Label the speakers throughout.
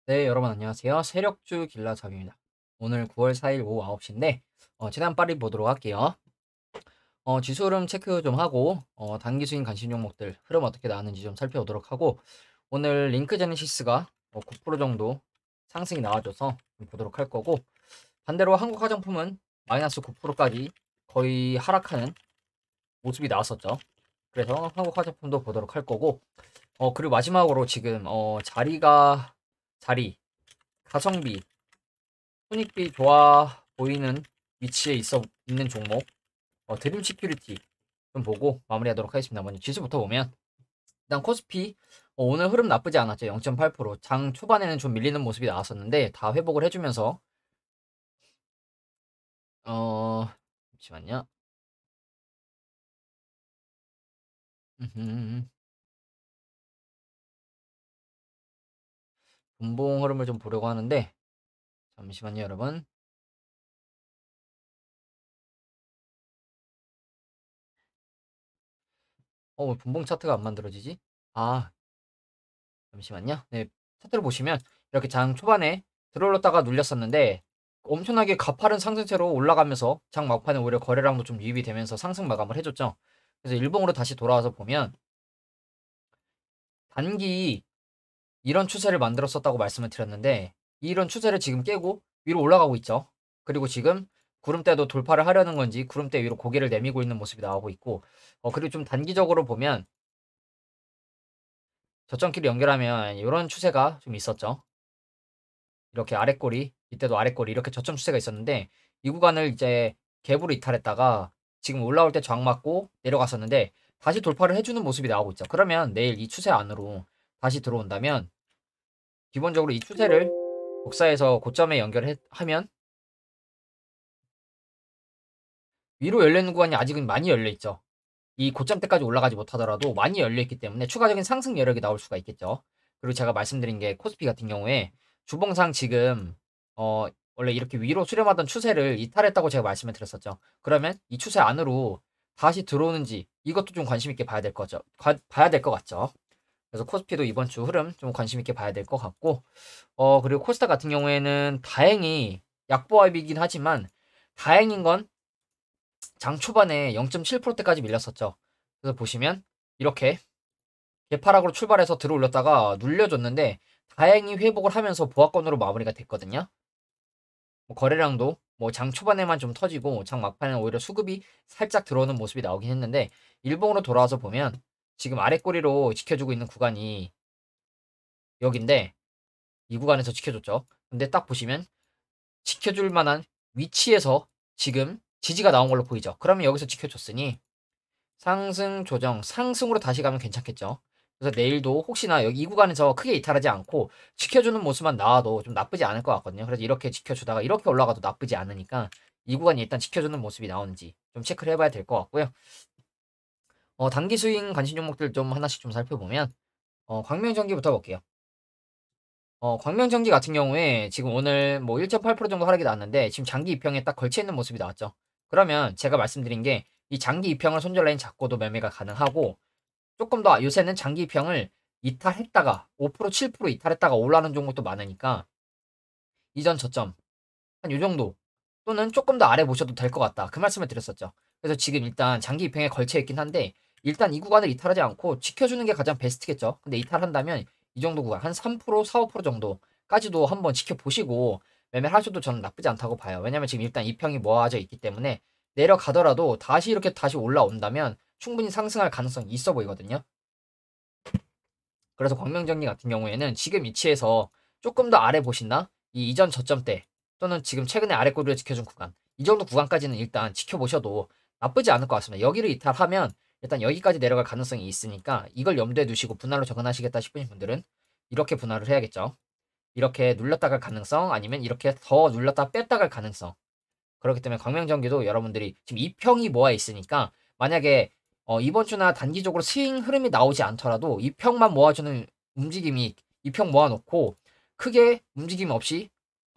Speaker 1: 네, 여러분 안녕하세요. 세력주 길라잡입니다. 오늘 9월 4일 오후 9시인데 최대한 빨리 보도록 할게요. 지수 흐름 체크 좀 하고 단기 수익 관심 종목들 흐름 어떻게 나왔는지 좀 살펴보도록 하고 오늘 링크 제네시스가 9% 정도 상승이 나와줘서 좀 보도록 할 거고 반대로 한국 화장품은 마이너스 9%까지 거의 하락하는 모습이 나왔었죠. 그래서 한국 화장품도 보도록 할 거고 그리고 마지막으로 지금 자리 가성비 손익비 좋아 보이는 위치에 있는 종목 드림 시큐리티 좀 보고 마무리하도록 하겠습니다. 먼저 지수부터 보면 일단 코스피 오늘 흐름 나쁘지 않았죠. 0.8%장 초반에는 좀 밀리는 모습이 나왔었는데 다 회복을 해주면서 잠시만요. 분봉 흐름을 좀 보려고 하는데 잠시만요, 여러분. 왜 분봉 차트가 안 만들어지지? 잠시만요. 네, 차트를 보시면 이렇게 장 초반에 들어올렸다가 눌렸었는데 엄청나게 가파른 상승세로 올라가면서 장 막판에 오히려 거래량도 좀 유입이 되면서 상승 마감을 해줬죠. 그래서 일봉으로 다시 돌아와서 보면 단기 이런 추세를 만들었었다고 말씀을 드렸는데 이런 추세를 지금 깨고 위로 올라가고 있죠. 그리고 지금 구름대도 돌파를 하려는 건지 구름대 위로 고개를 내미고 있는 모습이 나오고 있고 그리고 좀 단기적으로 보면 저점끼리 연결하면 이런 추세가 좀 있었죠. 이렇게 아랫꼬리, 이때도 아랫꼬리 이렇게 저점 추세가 있었는데 이 구간을 이제 갭으로 이탈했다가 지금 올라올 때 저항 맞고 내려갔었는데 다시 돌파를 해주는 모습이 나오고 있죠. 그러면 내일 이 추세 안으로 다시 들어온다면 기본적으로 이 추세를 복사해서 고점에 연결하면 위로 열려있는 구간이 아직은 많이 열려있죠. 이 고점대까지 올라가지 못하더라도 많이 열려있기 때문에 추가적인 상승 여력이 나올 수가 있겠죠. 그리고 제가 말씀드린 게 코스피 같은 경우에 주봉상 지금 원래 이렇게 위로 수렴하던 추세를 이탈했다고 제가 말씀을 드렸었죠. 그러면 이 추세 안으로 다시 들어오는지 이것도 좀 관심 있게 봐야 될 거죠. 봐야 될 것 같죠. 그래서 코스피도 이번 주 흐름 좀 관심 있게 봐야 될 것 같고 그리고 코스닥 같은 경우에는 다행히 약보합이긴 하지만 다행인 건 장 초반에 0.7%대까지 밀렸었죠. 그래서 보시면 이렇게 개파락으로 출발해서 들어올렸다가 눌려줬는데 다행히 회복을 하면서 보합권으로 마무리가 됐거든요. 거래량도 장 초반에만 좀 터지고 장 막판에 오히려 수급이 살짝 들어오는 모습이 나오긴 했는데 일봉으로 돌아와서 보면 지금 아랫꼬리로 지켜주고 있는 구간이 여긴데 이 구간에서 지켜줬죠. 근데 딱 보시면 지켜줄 만한 위치에서 지금 지지가 나온 걸로 보이죠. 그러면 여기서 지켜줬으니 상승 조정, 상승으로 다시 가면 괜찮겠죠. 그래서 내일도 혹시나 여기 이 구간에서 크게 이탈하지 않고 지켜주는 모습만 나와도 좀 나쁘지 않을 것 같거든요. 그래서 이렇게 지켜주다가 이렇게 올라가도 나쁘지 않으니까 이 구간이 일단 지켜주는 모습이 나오는지 좀 체크를 해봐야 될 것 같고요. 단기 스윙 관심 종목들 좀 하나씩 좀 살펴보면 광명전기부터 볼게요. 광명전기 같은 경우에 지금 오늘 뭐 1.8% 정도 하락이 나왔는데 지금 장기 입형에 딱 걸쳐 있는 모습이 나왔죠. 그러면 제가 말씀드린 게 이 장기 입형을 손절 라인 잡고도 매매가 가능하고 조금 더 요새는 장기 입형을 이탈했다가 5% 7% 이탈했다가 올라오는 종목도 많으니까 이전 저점 한 요 정도 또는 조금 더 아래 보셔도 될 것 같다. 그 말씀을 드렸었죠. 그래서 지금 일단 장기 입형에 걸쳐 있긴 한데 일단 이 구간을 이탈하지 않고 지켜주는 게 가장 베스트겠죠. 근데 이탈한다면 이 정도 구간 한 3%, 4, 5% 정도까지도 한번 지켜보시고 매매를 하셔도 저는 나쁘지 않다고 봐요. 왜냐면 지금 일단 입형이 모아져 있기 때문에 내려가더라도 다시 이렇게 다시 올라온다면 충분히 상승할 가능성이 있어 보이거든요. 그래서 광명전기 같은 경우에는 지금 위치에서 조금 더 아래 보신다? 이 이전 저점대 또는 지금 최근에 아래 꼬리를 지켜준 구간 이 정도 구간까지는 일단 지켜보셔도 나쁘지 않을 것 같습니다. 여기를 이탈하면 일단 여기까지 내려갈 가능성이 있으니까 이걸 염두에 두시고 분할로 접근하시겠다 싶으신 분들은 이렇게 분할을 해야겠죠. 이렇게 눌렀다 갈 가능성 아니면 이렇게 더 눌렀다 뺐다 갈 가능성 그렇기 때문에 광명전기도 여러분들이 지금 이평이 모아 있으니까 만약에 이번 주나 단기적으로 스윙 흐름이 나오지 않더라도 이평만 모아주는 움직임이 이평 모아놓고 크게 움직임 없이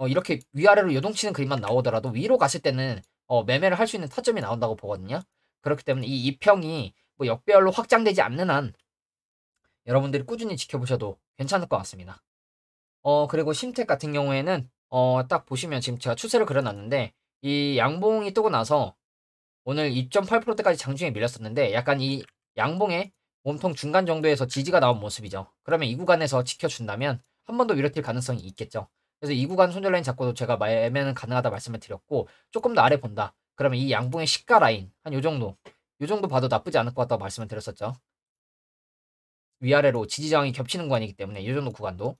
Speaker 1: 이렇게 위아래로 요동치는 그림만 나오더라도 위로 갔을 때는 매매를 할 수 있는 타점이 나온다고 보거든요. 그렇기 때문에 이 이평이 뭐 역배열로 확장되지 않는 한 여러분들이 꾸준히 지켜보셔도 괜찮을 것 같습니다. 그리고 심택 같은 경우에는 딱 보시면 지금 제가 추세를 그려 놨는데 이 양봉이 뜨고 나서 오늘 2.8%대까지 장중에 밀렸었는데 약간 이 양봉의 몸통 중간 정도에서 지지가 나온 모습이죠. 그러면 이 구간에서 지켜준다면 한 번 더 위로 튈 가능성이 있겠죠. 그래서 이 구간 손절 라인 잡고도 제가 매매는 가능하다 말씀을 드렸고 조금 더 아래 본다. 그러면 이 양봉의 시가 라인 한 요 정도 봐도 나쁘지 않을 것 같다고 말씀을 드렸었죠. 위아래로 지지 저항이 겹치는 구간이기 때문에 이 정도 구간도.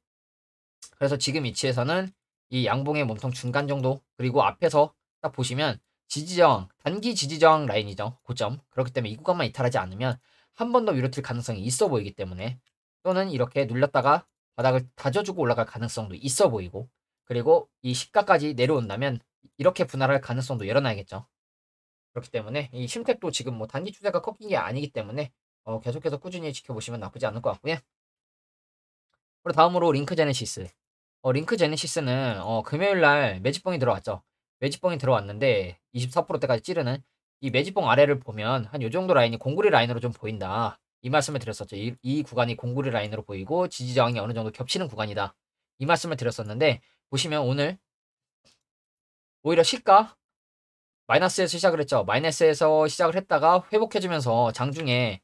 Speaker 1: 그래서 지금 위치에서는 이 양봉의 몸통 중간 정도 그리고 앞에서 딱 보시면 지지저항 단기 지지저항 라인이죠. 고점. 그렇기 때문에 이 구간만 이탈하지 않으면 한 번 더 위로 튈 가능성이 있어 보이기 때문에 또는 이렇게 눌렸다가 바닥을 다져주고 올라갈 가능성도 있어 보이고 그리고 이 시가까지 내려온다면 이렇게 분할할 가능성도 열어놔야겠죠. 그렇기 때문에 이 심택도 지금 뭐 단기 추세가 꺾인 게 아니기 때문에 계속해서 꾸준히 지켜보시면 나쁘지 않을 것 같고요. 그리고 다음으로 링크 제네시스. 링크 제네시스는 금요일 날 매집봉이 들어왔죠. 매집봉이 들어왔는데 24%대까지 찌르는 이 매집봉 아래를 보면 한 요 정도 라인이 공구리 라인으로 좀 보인다. 이 말씀을 드렸었죠. 이 구간이 공구리 라인으로 보이고 지지 저항이 어느 정도 겹치는 구간이다. 이 말씀을 드렸었는데 보시면 오늘 오히려 시가 마이너스에서 시작을 했죠. 마이너스에서 시작을 했다가 회복해주면서 장중에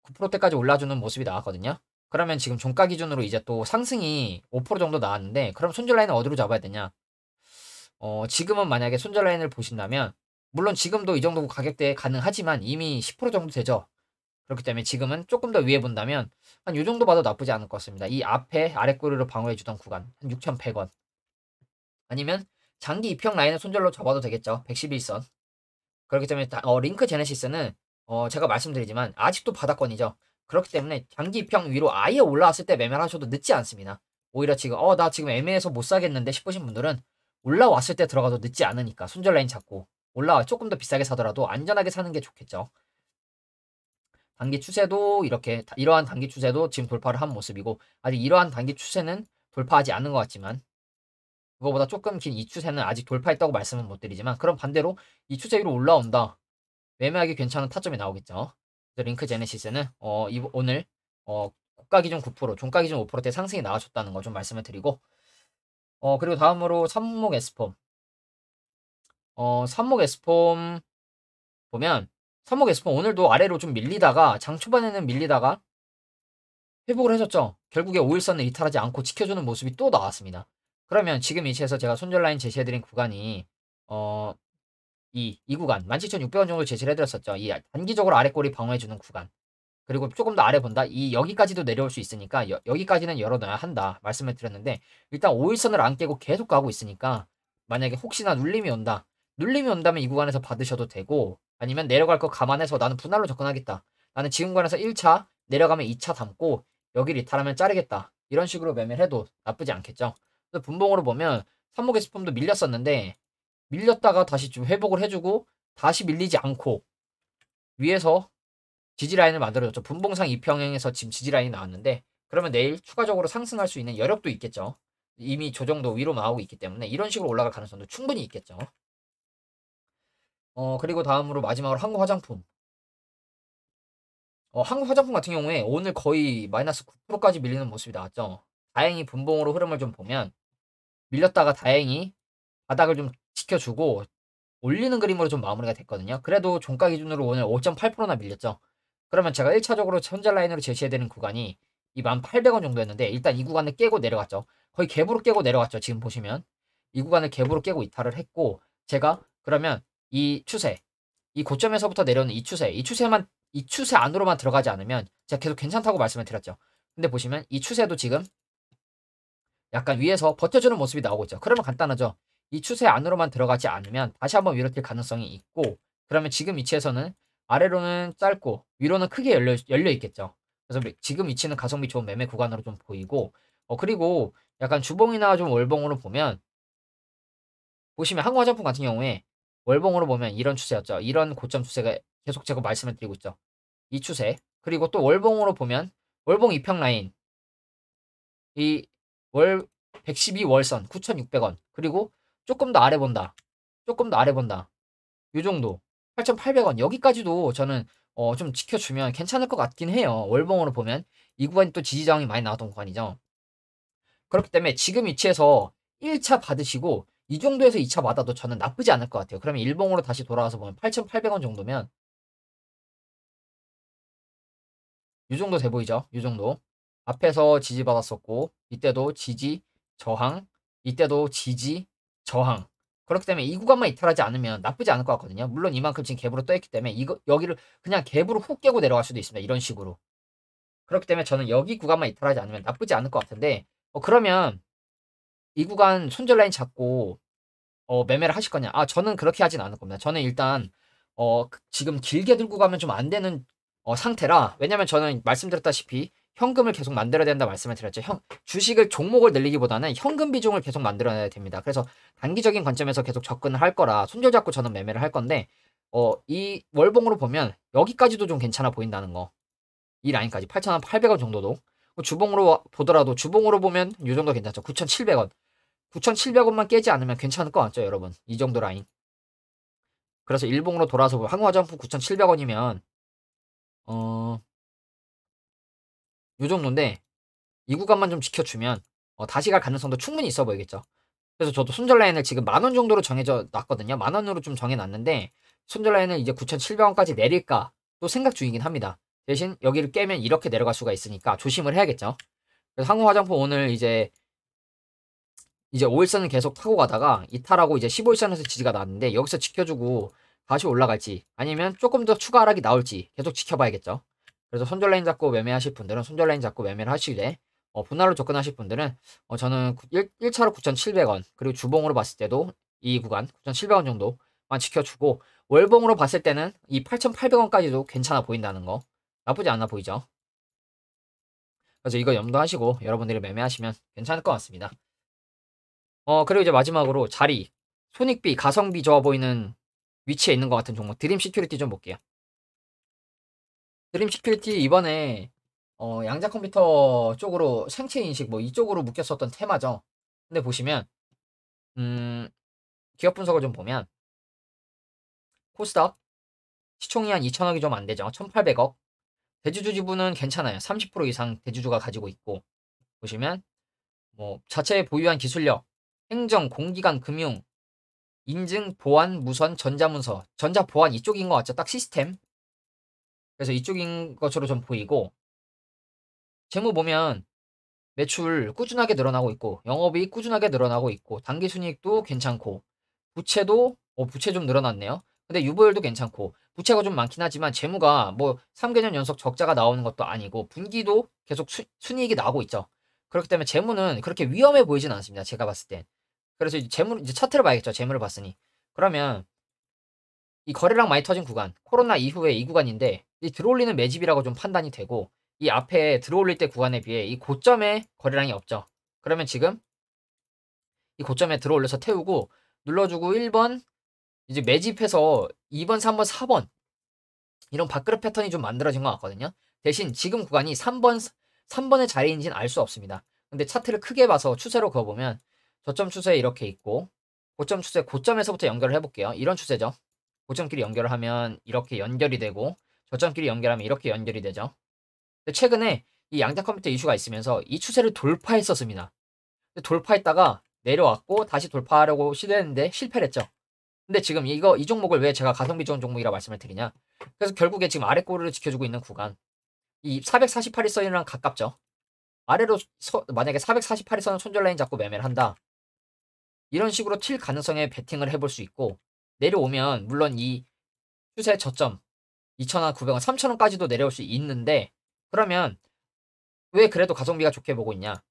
Speaker 1: 9%대까지 올라주는 모습이 나왔거든요. 그러면 지금 종가 기준으로 이제 또 상승이 5% 정도 나왔는데 그럼 손절 라인은 어디로 잡아야 되냐? 지금은 만약에 손절 라인을 보신다면 물론 지금도 이 정도 가격대에 가능하지만 이미 10% 정도 되죠. 그렇기 때문에 지금은 조금 더 위에 본다면 한 요 정도 봐도 나쁘지 않을 것 같습니다. 이 앞에 아랫꼬리로 방어해 주던 구간 한 6,100원 아니면 장기 입형 라인을 손절로 잡아도 되겠죠. 111선. 그렇기 때문에 링크 제네시스는 제가 말씀드리지만 아직도 바닥권이죠. 그렇기 때문에 장기 입형 위로 아예 올라왔을 때 매매를 하셔도 늦지 않습니다. 오히려 지금 나 지금 애매해서 못 사겠는데 싶으신 분들은 올라왔을 때 들어가도 늦지 않으니까 손절 라인 잡고 올라와 조금 더 비싸게 사더라도 안전하게 사는 게 좋겠죠. 단기 추세도 이러한 단기 추세도 지금 돌파를 한 모습이고 아직 이러한 단기 추세는 돌파하지 않은 것 같지만 그거보다 조금 긴 이 추세는 아직 돌파했다고 말씀은 못 드리지만 그럼 반대로 이 추세 위로 올라온다. 매매하기 괜찮은 타점이 나오겠죠. 그래서 링크 제네시스는 오늘 고가 기준 9%, 종가 기준 5%대 상승이 나와줬다는 거 좀 말씀을 드리고 그리고 다음으로 삼목 에스폼. 삼목 에스폼 보면 삼목 에스폼 오늘도 아래로 좀 밀리다가 장 초반에는 밀리다가 회복을 해줬죠. 결국에 5일선을 이탈하지 않고 지켜주는 모습이 또 나왔습니다. 그러면 지금 위치에서 제가 손절 라인 제시해드린 구간이 이 구간 17,600원 정도 제시를 해드렸었죠. 이 단기적으로 아래 꼬리 방어해주는 구간. 그리고 조금 더 아래 본다. 여기까지도 내려올 수 있으니까 여기까지는 열어놔야 한다 말씀을 드렸는데 일단 5일선을 안 깨고 계속 가고 있으니까 만약에 혹시나 눌림이 온다. 눌림이 온다면 이 구간에서 받으셔도 되고 아니면 내려갈 거 감안해서 나는 분할로 접근하겠다. 나는 지금 구간에서 1차 내려가면 2차 담고 여기를 이탈하면 자르겠다. 이런 식으로 매매를 해도 나쁘지 않겠죠. 그래서 분봉으로 보면 삼목의 스폼도 밀렸었는데 밀렸다가 다시 좀 회복을 해주고 다시 밀리지 않고 위에서 지지라인을 만들어줬죠. 분봉상 이평형에서 지금 지지라인이 나왔는데 그러면 내일 추가적으로 상승할 수 있는 여력도 있겠죠. 이미 조정도 위로 나오고 있기 때문에 이런 식으로 올라갈 가능성도 충분히 있겠죠. 그리고 다음으로 마지막으로 한국 화장품. 한국 화장품 같은 경우에 오늘 거의 마이너스 9%까지 밀리는 모습이 나왔죠. 다행히 분봉으로 흐름을 좀 보면 밀렸다가 다행히 바닥을 좀 지켜주고 올리는 그림으로 좀 마무리가 됐거든요. 그래도 종가 기준으로 오늘 5.8%나 밀렸죠. 그러면 제가 1차적으로 손절 라인으로 제시해드린 구간이 이 1,800원 정도였는데 일단 이 구간을 깨고 내려갔죠. 거의 갭으로 깨고 내려갔죠. 지금 보시면 이 구간을 갭으로 깨고 이탈을 했고 제가 그러면 이 추세 이 고점에서부터 내려오는 이 추세 안으로만 들어가지 않으면 제가 계속 괜찮다고 말씀을 드렸죠. 근데 보시면 이 추세도 지금 약간 위에서 버텨주는 모습이 나오고 있죠. 그러면 간단하죠. 이 추세 안으로만 들어가지 않으면 다시 한번 위로 뛸 가능성이 있고 그러면 지금 위치에서는 아래로는 짧고 위로는 크게 열려 있겠죠. 그래서 지금 위치는 가성비 좋은 매매 구간으로 좀 보이고 그리고 약간 주봉이나 좀 월봉으로 보면 보시면 한국화장품 같은 경우에 월봉으로 보면 이런 추세였죠. 이런 고점 추세가 계속 제가 말씀을 드리고 있죠. 이 추세 그리고 또 월봉으로 보면 월봉 이평 라인 이 월 112 월선 9,600원 그리고 조금 더 아래 본다. 조금 더 아래 본다. 요 정도 8,800원 여기까지도 저는 좀 지켜주면 괜찮을 것 같긴 해요. 월봉으로 보면 이 구간이 또 지지 저항이 많이 나왔던 구간이죠. 그렇기 때문에 지금 위치에서 1차 받으시고 이 정도에서 2차 받아도 저는 나쁘지 않을 것 같아요. 그러면 일봉으로 다시 돌아와서 보면 8,800원 정도면 이 정도 돼 보이죠? 이 정도. 앞에서 지지받았었고 이때도 지지, 저항, 이때도 지지, 저항. 그렇기 때문에 이 구간만 이탈하지 않으면 나쁘지 않을 것 같거든요. 물론 이만큼 지금 갭으로 떠있기 때문에 이거 여기를 그냥 갭으로 훅 깨고 내려갈 수도 있습니다. 이런 식으로. 그렇기 때문에 저는 여기 구간만 이탈하지 않으면 나쁘지 않을 것 같은데 그러면 이 구간 손절 라인 잡고 매매를 하실 거냐? 저는 그렇게 하진 않을 겁니다. 저는 일단 지금 길게 들고 가면 좀 안 되는 상태라. 왜냐면 저는 말씀드렸다시피 현금을 계속 만들어야 된다 말씀을 드렸죠. 주식을 종목을 늘리기보다는 현금 비중을 계속 만들어야 됩니다. 그래서 단기적인 관점에서 계속 접근을 할 거라 손절 잡고 저는 매매를 할 건데 이 월봉으로 보면 여기까지도 좀 괜찮아 보인다는 거. 이 라인까지 8,800원 정도도 주봉으로 보더라도 주봉으로 보면 이 정도 괜찮죠. 9,700원. 9,700원만 깨지 않으면 괜찮을 것 같죠, 여러분. 이 정도 라인. 그래서 일봉으로 돌아서 보면 항공화장품 9,700원이면 요 정도인데 이 구간만 좀 지켜주면 다시 갈 가능성도 충분히 있어 보이겠죠. 그래서 저도 손절 라인을 지금 10,000원 정도로 정해져 놨거든요. 10,000원으로 좀 정해놨는데 손절 라인을 이제 9,700원까지 내릴까 또 생각 중이긴 합니다. 대신 여기를 깨면 이렇게 내려갈 수가 있으니까 조심을 해야겠죠. 그래서 항공화장품 오늘 이제 5일선을 계속 타고 가다가 이탈하고 이제 15일선에서 지지가 나왔는데 여기서 지켜주고 다시 올라갈지 아니면 조금 더 추가 하락이 나올지 계속 지켜봐야겠죠. 그래서 손절 라인 잡고 매매하실 분들은 손절 라인 잡고 매매를 하시되 분할로 접근하실 분들은 저는 1차로 9,700원 그리고 주봉으로 봤을 때도 이 구간 9,700원 정도만 지켜주고 월봉으로 봤을 때는 이 8,800원까지도 괜찮아 보인다는 거 나쁘지 않아 보이죠. 그래서 이거 염두하시고 여러분들이 매매하시면 괜찮을 것 같습니다. 그리고 이제 마지막으로 자리, 손익비, 가성비 좋아 보이는 위치에 있는 것 같은 종목 드림 시큐리티 좀 볼게요. 드림 시큐리티 이번에 양자 컴퓨터 쪽으로 생체 인식 뭐 이쪽으로 묶였었던 테마죠. 근데 보시면 기업 분석을 좀 보면 코스닥 시총이 한 2천억이 좀 안 되죠. 1,800억. 대주주 지분은 괜찮아요. 30% 이상 대주주가 가지고 있고 보시면 뭐 자체 보유한 기술력, 행정, 공기관, 금융 인증, 보안, 무선, 전자문서, 전자보안 이쪽인 것 같죠? 딱 시스템. 그래서 이쪽인 것으로 좀 보이고 재무 보면 매출 꾸준하게 늘어나고 있고 영업이익 꾸준하게 늘어나고 있고 당기순이익도 괜찮고 부채도 부채 좀 늘어났네요. 근데 유보율도 괜찮고 부채가 좀 많긴 하지만 재무가 뭐 3개년 연속 적자가 나오는 것도 아니고 분기도 계속 순이익이 나오고 있죠. 그렇기 때문에 재무는 그렇게 위험해 보이진 않습니다. 제가 봤을 땐. 그래서 이제 이제 차트를 봐야겠죠. 재무를 봤으니. 그러면 이 거래량 많이 터진 구간, 코로나 이후에 이 구간인데 이 들어올리는 매집이라고 좀 판단이 되고 이 앞에 들어올릴 때 구간에 비해 이 고점에 거래량이 없죠. 그러면 지금 이 고점에 들어올려서 태우고 눌러주고 1번 이제 매집해서 2번, 3번, 4번 이런 밥그릇 패턴이 좀 만들어진 것 같거든요. 대신 지금 구간이 3번의 자리인지는 알 수 없습니다. 근데 차트를 크게 봐서 추세로 그어보면 저점 추세 이렇게 있고 고점 추세 고점에서부터 연결을 해볼게요. 이런 추세죠. 고점끼리 연결을 하면 이렇게 연결이 되고 저점끼리 연결하면 이렇게 연결이 되죠. 근데 최근에 이 양자 컴퓨터 이슈가 있으면서 이 추세를 돌파했었습니다. 돌파했다가 내려왔고 다시 돌파하려고 시도했는데 실패를 했죠. 근데 지금 이 종목을 왜 제가 가성비 좋은 종목이라 말씀을 드리냐. 그래서 결국에 지금 아래 꼬리를 지켜주고 있는 구간 이 448일선이랑 가깝죠. 아래로 만약에 448일선은 손절 라인 잡고 매매를 한다. 이런 식으로 칠 가능성에 베팅을 해볼 수 있고 내려오면 물론 이 추세 저점 2,000원, 900원, 3,000원까지도 내려올 수 있는데 그러면 왜 그래도 가성비가 좋게 보고 있냐?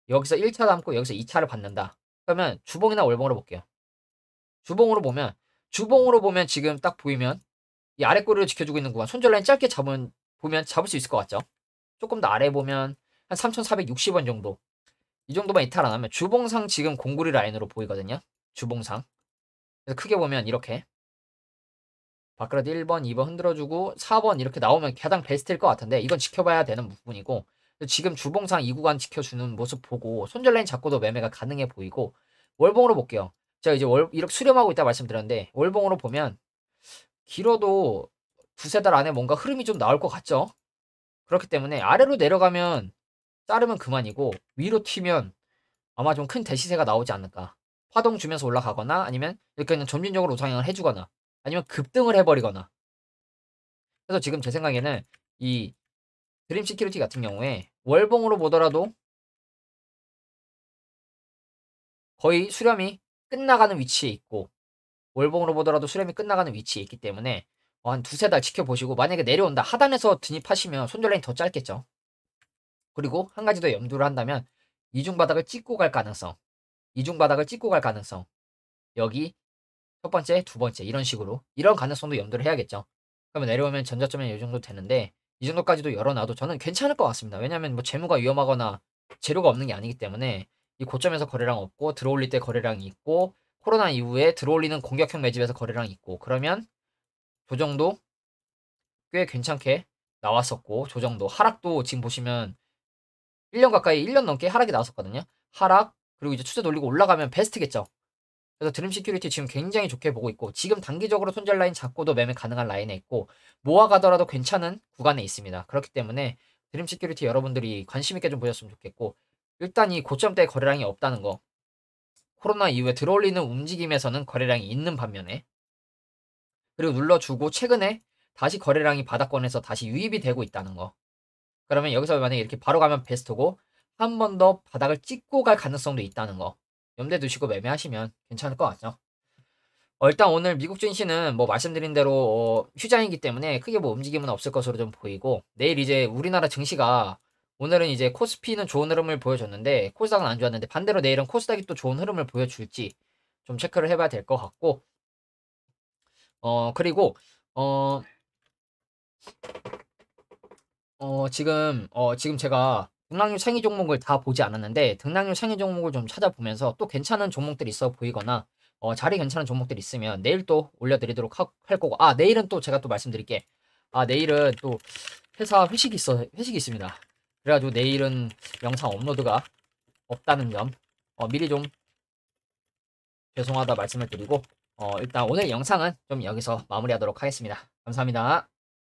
Speaker 1: 여기서 1차 담고 여기서 2차를 받는다. 그러면 주봉이나 월봉으로 볼게요. 주봉으로 보면 지금 딱 보이면 이 아래 꼬리를 지켜주고 있는 구간 손절 라인 짧게 보면 잡을 수 있을 것 같죠? 조금 더 아래 보면 한 3,460원 정도. 이 정도만 이탈 안 하면 주봉상 지금 공구리 라인으로 보이거든요. 주봉상. 그래서 크게 보면 이렇게 밥그릇 1번, 2번 흔들어주고 4번 이렇게 나오면 가장 베스트일 것 같은데 이건 지켜봐야 되는 부분이고 지금 주봉상 이 구간 지켜주는 모습 보고 손절 라인 잡고도 매매가 가능해 보이고 월봉으로 볼게요. 제가 이제 이렇게 수렴하고 있다 말씀드렸는데 월봉으로 보면 길어도 두세 달 안에 뭔가 흐름이 좀 나올 것 같죠? 그렇기 때문에 아래로 내려가면 자르면 그만이고 위로 튀면 아마 좀 큰 대시세가 나오지 않을까. 파동 주면서 올라가거나 아니면 이렇게 그냥 점진적으로 우상향을 해주거나 아니면 급등을 해버리거나. 그래서 지금 제 생각에는 이 드림 시큐리티 같은 경우에 월봉으로 보더라도 거의 수렴이 끝나가는 위치에 있고 월봉으로 보더라도 수렴이 끝나가는 위치에 있기 때문에 한 두세 달 지켜보시고 만약에 내려온다 하단에서 진입하시면 손절 라인 더 짧겠죠. 그리고 한 가지 더 염두를 한다면 이중 바닥을 찍고 갈 가능성, 이중 바닥을 찍고 갈 가능성, 여기 첫 번째, 두 번째 이런 식으로 이런 가능성도 염두를 해야겠죠. 그러면 내려오면 전저점이 이 정도 되는데 이 정도까지도 열어놔도 저는 괜찮을 것 같습니다. 왜냐하면 뭐 재무가 위험하거나 재료가 없는 게 아니기 때문에 이 고점에서 거래량 없고 들어올릴 때 거래량이 있고 코로나 이후에 들어올리는 공격형 매집에서 거래량이 있고 그러면 조정도 꽤 괜찮게 나왔었고 조정도 하락도 지금 보시면 1년 가까이 1년 넘게 하락이 나왔었거든요. 하락 그리고 이제 추세 돌리고 올라가면 베스트겠죠. 그래서 드림 시큐리티 지금 굉장히 좋게 보고 있고 지금 단기적으로 손절 라인 잡고도 매매 가능한 라인에 있고 모아가더라도 괜찮은 구간에 있습니다. 그렇기 때문에 드림 시큐리티 여러분들이 관심 있게 좀 보셨으면 좋겠고 일단 이 고점대 거래량이 없다는 거 코로나 이후에 들어올리는 움직임에서는 거래량이 있는 반면에 그리고 눌러주고 최근에 다시 거래량이 바닥권에서 다시 유입이 되고 있다는 거 그러면 여기서 만약에 이렇게 바로 가면 베스트고 한 번 더 바닥을 찍고 갈 가능성도 있다는 거 염두에 두시고 매매하시면 괜찮을 것 같죠. 일단 오늘 미국 증시는 뭐 말씀드린 대로 휴장이기 때문에 크게 뭐 움직임은 없을 것으로 좀 보이고 내일 이제 우리나라 증시가 오늘은 이제 코스피는 좋은 흐름을 보여줬는데 코스닥은 안 좋았는데 반대로 내일은 코스닥이 또 좋은 흐름을 보여줄지 좀 체크를 해봐야 될 것 같고 그리고 어, 지금 제가 등락률 상위 종목을 다 보지 않았는데 등락률 상위 종목을 좀 찾아보면서 또 괜찮은 종목들이 있어 보이거나 자리 괜찮은 종목들이 있으면 내일 또 올려드리도록 할 거고 내일은 또 제가 또 말씀드릴게 내일은 또 회사 회식이 있습니다. 그래가지고 내일은 영상 업로드가 없다는 점 미리 좀 죄송하다 말씀을 드리고 일단 오늘 영상은 좀 여기서 마무리하도록 하겠습니다. 감사합니다.